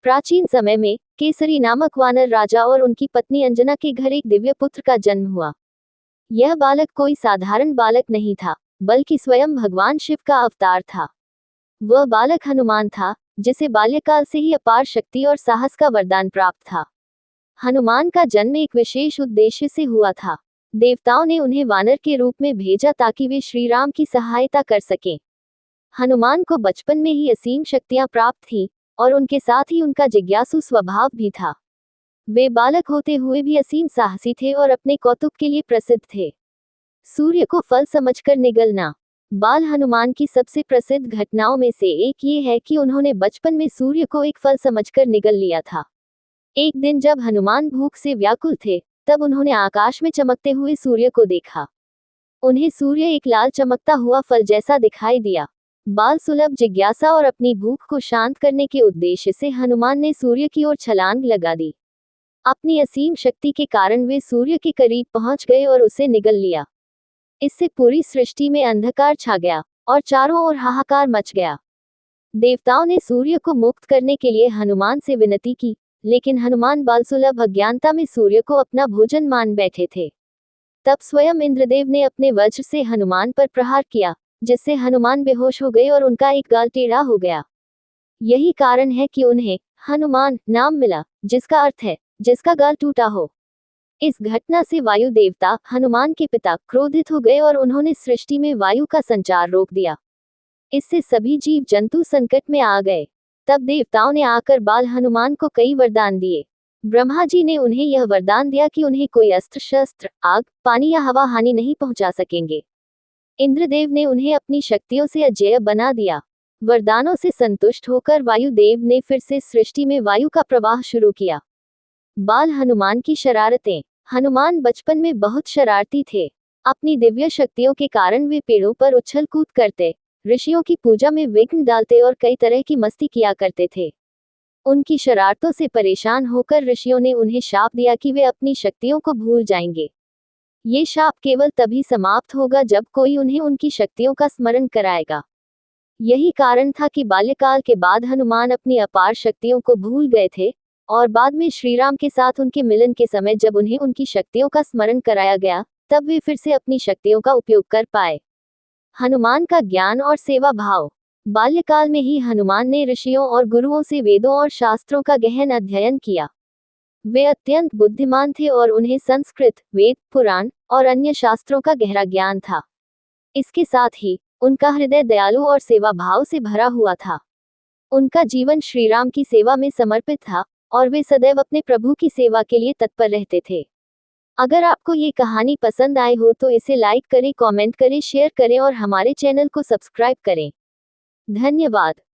प्राचीन समय में केसरी नामक वानर राजा और उनकी पत्नी अंजना के घर एक दिव्य पुत्र का जन्म हुआ। यह बालक कोई साधारण बालक नहीं था, बल्कि स्वयं भगवान शिव का अवतार था। वह बालक हनुमान था, जिसे बाल्यकाल से ही अपार शक्ति और साहस का वरदान प्राप्त था। हनुमान का जन्म एक विशेष उद्देश्य से हुआ था। देवताओं ने उन्हें वानर के रूप में भेजा ताकि वे श्री राम की सहायता कर सकें। हनुमान को बचपन में ही असीम शक्तियां प्राप्त थीं, और उनके साथ ही उनका जिज्ञासु स्वभाव भी था। वे बालक होते हुए भी असीम साहसी थे और अपने कौतुक के लिए प्रसिद्ध थे। सूर्य को फल समझकर निगलना। बाल हनुमान की सबसे प्रसिद्ध घटनाओं में से एक ये है कि उन्होंने बचपन में सूर्य को एक फल समझकर निगल लिया था। एक दिन जब हनुमान भूख से व्याकुल थे, तब उन्होंने आकाश में चमकते हुए सूर्य को देखा। उन्हें सूर्य एक लाल चमकता हुआ फल जैसा दिखाई दिया। बाल सुलभ जिज्ञासा और अपनी भूख को शांत करने के उद्देश्य से हनुमान ने सूर्य की ओर छलांग लगा दी। अपनी असीम शक्ति के कारण वे सूर्य के करीब पहुंच गए और उसे निगल लिया। इससे पूरी सृष्टि में अंधकार छा गया और चारों ओर हाहाकार मच गया। देवताओं ने सूर्य को मुक्त करने के लिए हनुमान से विनती की, लेकिन हनुमान बालसुलभ अज्ञानता में सूर्य को अपना भोजन मान बैठे थे। तब स्वयं इंद्रदेव ने अपने वज्र से हनुमान पर प्रहार किया, जिससे हनुमान बेहोश हो गए और उनका एक गाल टेढ़ा हो गया। यही कारण है कि उन्हें हनुमान नाम मिला, जिसका अर्थ है जिसका गाल टूटा हो। इस घटना से वायु देवता हनुमान के पिता क्रोधित हो गए और उन्होंने सृष्टि में वायु का संचार रोक दिया। इससे सभी जीव जंतु संकट में आ गए। तब देवताओं ने आकर बाल हनुमान को कई वरदान दिए। ब्रह्मा जी ने उन्हें यह वरदान दिया कि उन्हें कोई अस्त्र शस्त्र, आग, पानी या हवा हानि नहीं पहुंचा सकेंगे। इंद्रदेव ने उन्हें अपनी शक्तियों से अजेय बना दिया। वरदानों से संतुष्ट होकर वायुदेव ने फिर से सृष्टि में वायु का प्रवाह शुरू किया। बाल हनुमान की शरारतें। हनुमान बचपन में बहुत शरारती थे। अपनी दिव्य शक्तियों के कारण वे पेड़ों पर उछल कूद करते, ऋषियों की पूजा में विघ्न डालते और कई तरह की मस्ती किया करते थे। उनकी शरारतों से परेशान होकर ऋषियों ने उन्हें शाप दिया कि वे अपनी शक्तियों को भूल जाएंगे। ये शाप केवल तभी समाप्त होगा जब कोई उन्हें उनकी शक्तियों का स्मरण कराएगा। यही कारण था कि बाल्यकाल के बाद हनुमान अपनी अपार शक्तियों को भूल गए थे, और बाद में श्रीराम के साथ उनके मिलन के समय जब उन्हें उनकी शक्तियों का स्मरण कराया गया, तब वे फिर से अपनी शक्तियों का उपयोग कर पाए। हनुमान का ज्ञान और सेवा भाव। बाल्यकाल में ही हनुमान ने ऋषियों और गुरुओं से वेदों और शास्त्रों का गहन अध्ययन किया। वे अत्यंत बुद्धिमान थे और उन्हें संस्कृत, वेद, पुराण और अन्य शास्त्रों का गहरा ज्ञान था। इसके साथ ही उनका हृदय दयालु और सेवा भाव से भरा हुआ था। उनका जीवन श्रीराम की सेवा में समर्पित था, और वे सदैव अपने प्रभु की सेवा के लिए तत्पर रहते थे। अगर आपको ये कहानी पसंद आई हो तो इसे लाइक करें, कमेंट करें, शेयर करें और हमारे चैनल को सब्सक्राइब करें। धन्यवाद।